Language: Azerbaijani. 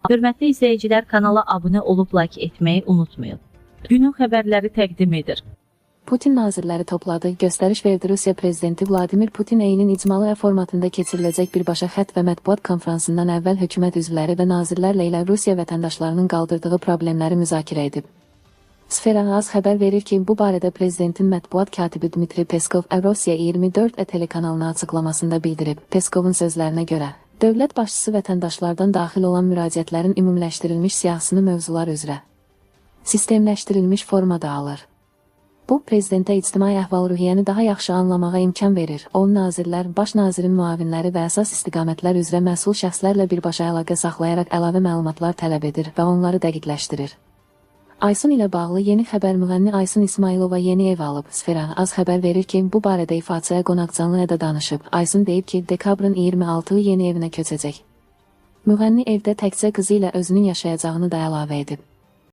Hörmətli izləyicilər, kanala abunə olub like etməyi unutmayın. Günün xəbərləri təqdim edir. Putin nazirləri topladı. Göstəriş verdi. Rusiya prezidenti Vladimir Putin eynin icmalı formatında keçiriləcək birbaşa xətt və mətbuat konfransından əvvəl hökumət üzvləri və nazirlərlə ilə Rusiya vətəndaşlarının qaldırdığı problemləri müzakirə edib. Sfera.az xəbər verir ki, bu barədə prezidentin mətbuat katibi Dmitri Peskov Rusiya 24 telekanalına açıqlamasında bildirib. Peskovun sözlərinə görə, dövlət başçısı vətəndaşlardan daxil olan müraciətlərin ümumiləşdirilmiş siyahısını mövzular üzrə sistemləşdirilmiş formada alır. Bu, prezidentə ictimai əhval-ruhiyyəni daha yaxşı anlamağa imkan verir. O, nazirlər, baş nazirin müavinləri və əsas istiqamətlər üzrə məsul şəxslərlə birbaşa əlaqə saxlayaraq əlavə məlumatlar tələb edir və onları dəqiqləşdirir. Aysun ilə bağlı yeni xəbər müğənni Aysun İsmailova yeni ev alıb. Sfera.az xəbər verir ki, bu barədə ifaçıya qonaq canlı ədə danışıb. Aysun deyib ki, dekabrın 26-ı yeni evinə köçəcək. Müğənni evdə təkcə qızı ilə özünün yaşayacağını da əlavə edib.